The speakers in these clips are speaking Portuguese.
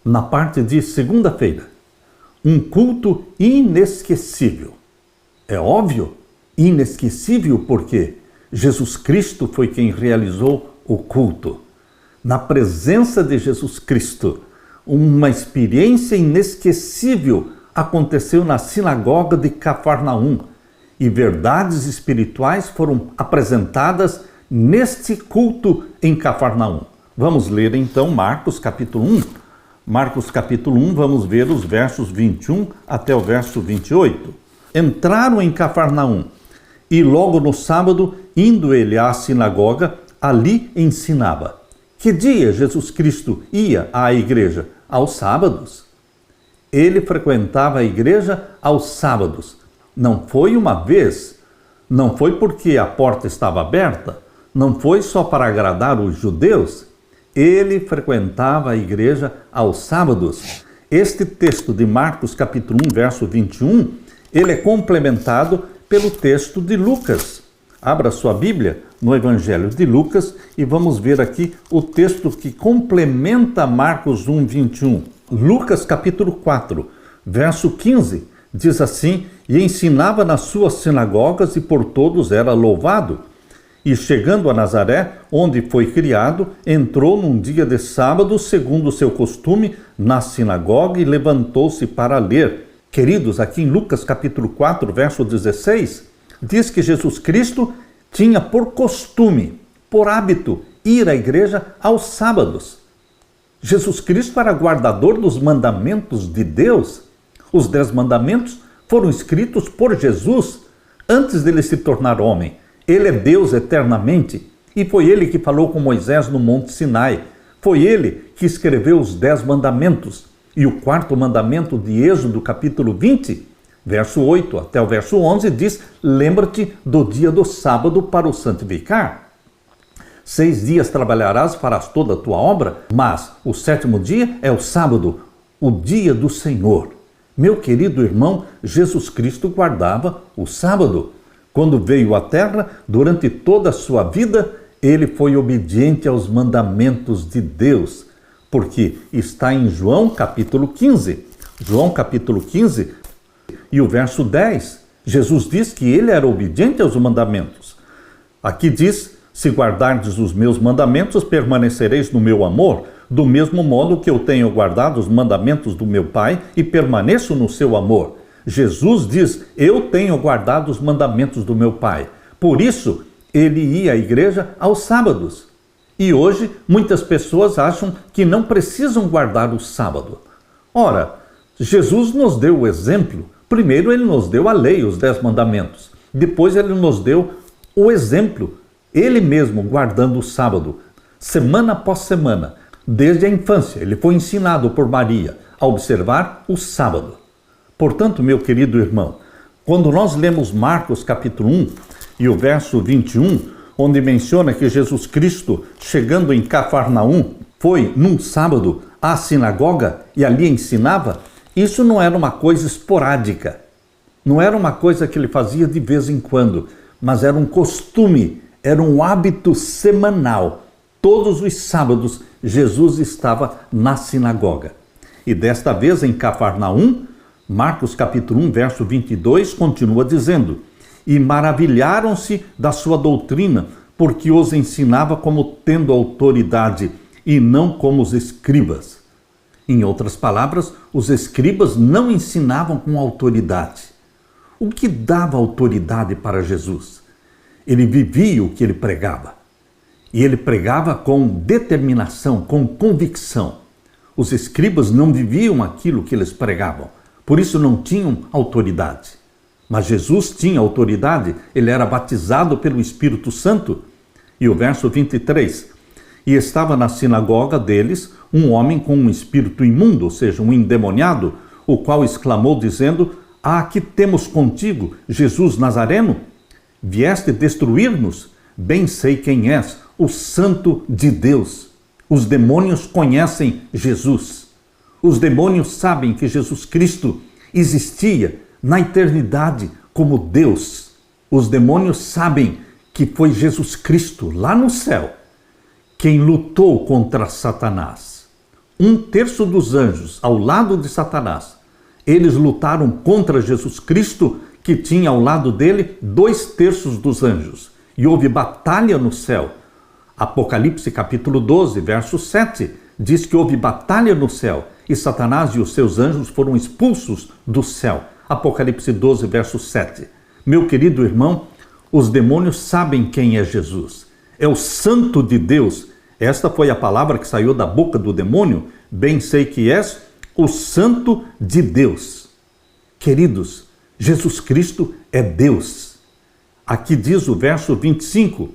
na parte de segunda-feira. Um culto inesquecível. É óbvio, inesquecível porque Jesus Cristo foi quem realizou o culto. Na presença de Jesus Cristo, uma experiência inesquecível aconteceu na sinagoga de Cafarnaum e verdades espirituais foram apresentadas neste culto em Cafarnaum. Vamos ler então Marcos capítulo 1. Marcos capítulo 1, vamos ver os versos 21 até o verso 28. Entraram em Cafarnaum e logo no sábado, indo ele à sinagoga, ali ensinava. Que dia Jesus Cristo ia à igreja? Aos sábados. Ele frequentava a igreja aos sábados. Não foi uma vez, não foi porque a porta estava aberta, não foi só para agradar os judeus. Ele frequentava a igreja aos sábados. Este texto de Marcos capítulo 1, verso 21, ele é complementado pelo texto de Lucas. Abra sua Bíblia no Evangelho de Lucas e vamos ver aqui o texto que complementa Marcos 1, 21. Lucas capítulo 4, verso 15, diz assim: E ensinava nas suas sinagogas e por todos era louvado. E chegando a Nazaré, onde foi criado, entrou num dia de sábado, segundo o seu costume, na sinagoga e levantou-se para ler. Queridos, aqui em Lucas capítulo 4, verso 16, diz que Jesus Cristo tinha por costume, por hábito, ir à igreja aos sábados. Jesus Cristo era guardador dos mandamentos de Deus. Os 10 mandamentos foram escritos por Jesus antes dele se tornar homem. Ele é Deus eternamente e foi ele que falou com Moisés no Monte Sinai. Foi ele que escreveu os 10 mandamentos. E o 4º mandamento de Êxodo, capítulo 20, verso 8 até o verso 11, diz: Lembra-te do dia do sábado para o santificar. 6 dias trabalharás, farás toda a tua obra, mas o 7º dia é o sábado, o dia do Senhor. Meu querido irmão, Jesus Cristo guardava o sábado. Quando veio à terra, durante toda a sua vida, ele foi obediente aos mandamentos de Deus, porque está em João capítulo 15. João capítulo 15 e o verso 10, Jesus diz que ele era obediente aos mandamentos. Aqui diz: Se guardardes os meus mandamentos, permanecereis no meu amor, do mesmo modo que eu tenho guardado os mandamentos do meu Pai e permaneço no seu amor. Jesus diz: eu tenho guardado os mandamentos do meu Pai. Por isso, ele ia à igreja aos sábados. E hoje, muitas pessoas acham que não precisam guardar o sábado. Ora, Jesus nos deu o exemplo. Primeiro, ele nos deu a lei, os 10 mandamentos. Depois, ele nos deu o exemplo. Ele mesmo guardando o sábado, semana após semana. Desde a infância, ele foi ensinado por Maria a observar o sábado. Portanto, meu querido irmão, quando nós lemos Marcos capítulo 1 e o verso 21, onde menciona que Jesus Cristo, chegando em Cafarnaum, foi num sábado à sinagoga e ali ensinava, isso não era uma coisa esporádica, não era uma coisa que ele fazia de vez em quando, mas era um costume, era um hábito semanal. Todos os sábados, Jesus estava na sinagoga. E desta vez em Cafarnaum, Marcos capítulo 1, verso 22, continua dizendo: E maravilharam-se da sua doutrina, porque os ensinava como tendo autoridade, e não como os escribas. Em outras palavras, os escribas não ensinavam com autoridade. O que dava autoridade para Jesus? Ele vivia o que ele pregava. E ele pregava com determinação, com convicção. Os escribas não viviam aquilo que eles pregavam. Por isso não tinham autoridade. Mas Jesus tinha autoridade, ele era batizado pelo Espírito Santo. E o verso 23, E estava na sinagoga deles um homem com um espírito imundo, ou seja, um endemoniado, o qual exclamou dizendo: Ah, que temos contigo, Jesus Nazareno? Vieste destruir-nos? Bem sei quem és, o Santo de Deus. Os demônios conhecem Jesus. Os demônios sabem que Jesus Cristo existia na eternidade como Deus. Os demônios sabem que foi Jesus Cristo lá no céu quem lutou contra Satanás. um terço dos anjos ao lado de Satanás. Eles lutaram contra Jesus Cristo, que tinha ao lado dele 2/3 dos anjos. E houve batalha no céu. Apocalipse capítulo 12, verso 7, diz que houve batalha no céu e Satanás e os seus anjos foram expulsos do céu. Apocalipse 12, verso 7. Meu querido irmão, os demônios sabem quem é Jesus. É o Santo de Deus. Esta foi a palavra que saiu da boca do demônio. Bem sei que és o Santo de Deus. Queridos, Jesus Cristo é Deus. Aqui diz o verso 25,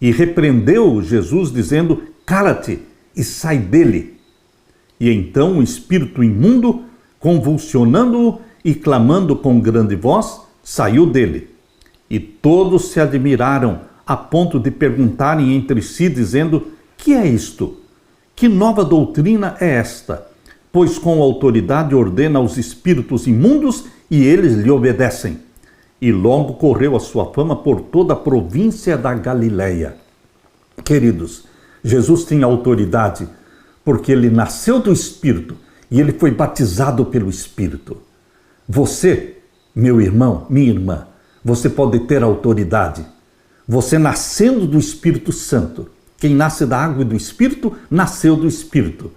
e repreendeu Jesus dizendo, cala-te e sai dele. E então o espírito imundo, convulsionando-o e clamando com grande voz, saiu dele. E todos se admiraram a ponto de perguntarem entre si, dizendo, que é isto? Que nova doutrina é esta? Pois com autoridade ordena aos espíritos imundos e eles lhe obedecem. E logo correu a sua fama por toda a província da Galileia. Queridos, Jesus tinha autoridade porque ele nasceu do Espírito e ele foi batizado pelo Espírito. Você, meu irmão, minha irmã, você pode ter autoridade. Você nascendo do Espírito Santo. Quem nasce da água e do Espírito, nasceu do Espírito.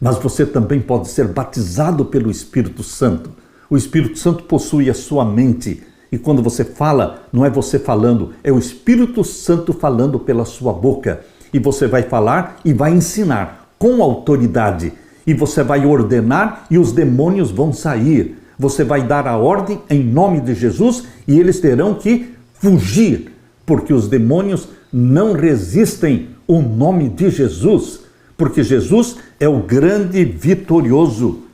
Mas você também pode ser batizado pelo Espírito Santo. O Espírito Santo possui a sua mente. E quando você fala, não é você falando, é o Espírito Santo falando pela sua boca. E você vai falar e vai ensinar com autoridade. E você vai ordenar e os demônios vão sair. Você vai dar a ordem em nome de Jesus e eles terão que fugir. Porque os demônios não resistem o nome de Jesus. Porque Jesus é o grande vitorioso.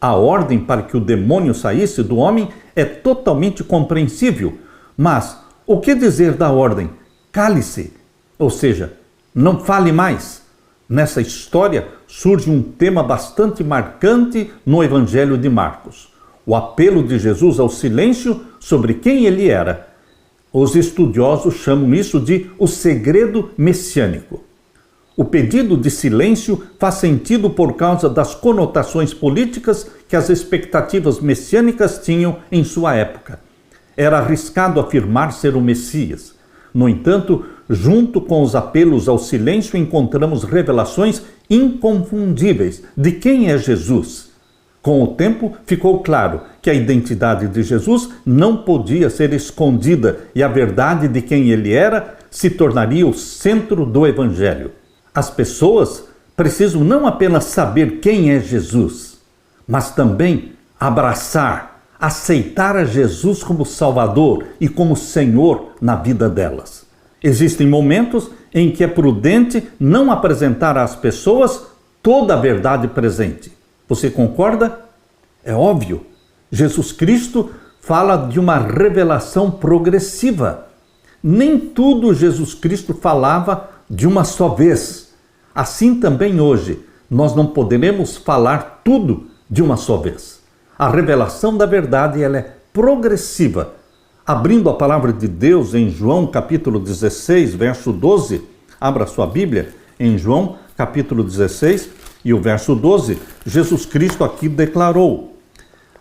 A ordem para que o demônio saísse do homem é totalmente compreensível. Mas o que dizer da ordem? Cale-se, ou seja, não fale mais. Nessa história surge um tema bastante marcante no Evangelho de Marcos. O apelo de Jesus ao silêncio sobre quem ele era. Os estudiosos chamam isso de o segredo messiânico. O pedido de silêncio faz sentido por causa das conotações políticas que as expectativas messiânicas tinham em sua época. Era arriscado afirmar ser o Messias. No entanto, junto com os apelos ao silêncio, encontramos revelações inconfundíveis de quem é Jesus. Com o tempo, ficou claro que a identidade de Jesus não podia ser escondida e a verdade de quem ele era se tornaria o centro do Evangelho. As pessoas precisam não apenas saber quem é Jesus, mas também abraçar, aceitar a Jesus como Salvador e como Senhor na vida delas. Existem momentos em que é prudente não apresentar às pessoas toda a verdade presente. Você concorda? É óbvio. Jesus Cristo fala de uma revelação progressiva. Nem tudo Jesus Cristo falava de uma só vez. Assim também hoje, nós não poderemos falar tudo de uma só vez. A revelação da verdade ela é progressiva. Abrindo a palavra de Deus em João capítulo 16, verso 12, abra sua Bíblia em João capítulo 16 e o verso 12, Jesus Cristo aqui declarou: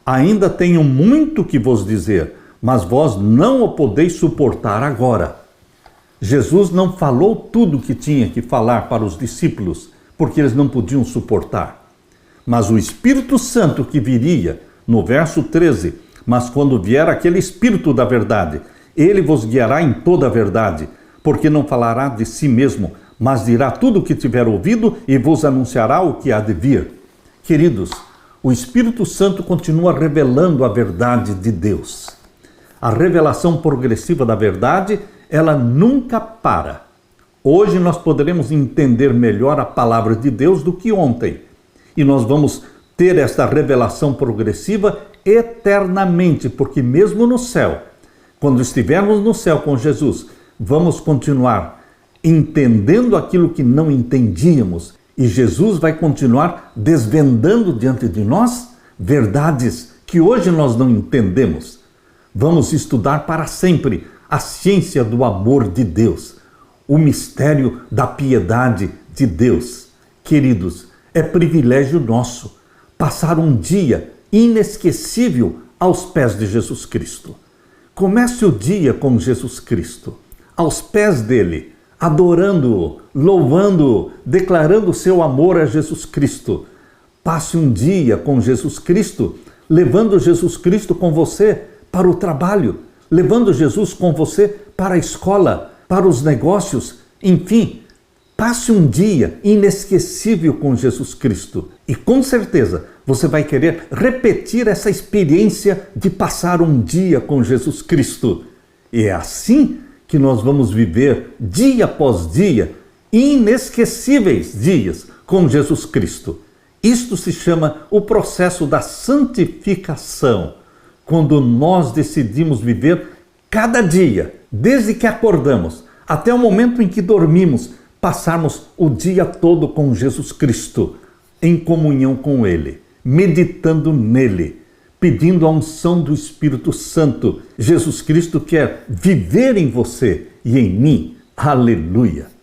ainda tenho muito que vos dizer, mas vós não o podeis suportar agora. Jesus não falou tudo o que tinha que falar para os discípulos, porque eles não podiam suportar. Mas o Espírito Santo que viria, no verso 13, mas quando vier aquele Espírito da verdade, ele vos guiará em toda a verdade, porque não falará de si mesmo, mas dirá tudo o que tiver ouvido e vos anunciará o que há de vir. Queridos, o Espírito Santo continua revelando a verdade de Deus. A revelação progressiva da verdade, ela nunca para. Hoje nós poderemos entender melhor a palavra de Deus do que ontem. E nós vamos ter esta revelação progressiva eternamente, porque mesmo no céu, quando estivermos no céu com Jesus, vamos continuar entendendo aquilo que não entendíamos. E Jesus vai continuar desvendando diante de nós verdades que hoje nós não entendemos. Vamos estudar para sempre a ciência do amor de Deus, o mistério da piedade de Deus. Queridos, É privilégio nosso passar um dia inesquecível aos pés de Jesus Cristo. Comece o dia com Jesus Cristo, aos pés dele, adorando-o, louvando-o, declarando seu amor a Jesus Cristo. Passe um dia com Jesus Cristo, levando Jesus Cristo com você para o trabalho, levando Jesus com você para a escola, para os negócios, enfim. Passe um dia inesquecível com Jesus Cristo e com certeza você vai querer repetir essa experiência de passar um dia com Jesus Cristo. E é assim que nós vamos viver dia após dia, inesquecíveis dias com Jesus Cristo. Isto se chama o processo da santificação, quando nós decidimos viver cada dia, desde que acordamos até o momento em que dormimos, passarmos o dia todo com Jesus Cristo, em comunhão com Ele, meditando nele, pedindo a unção do Espírito Santo. Jesus Cristo quer viver em você e em mim. Aleluia!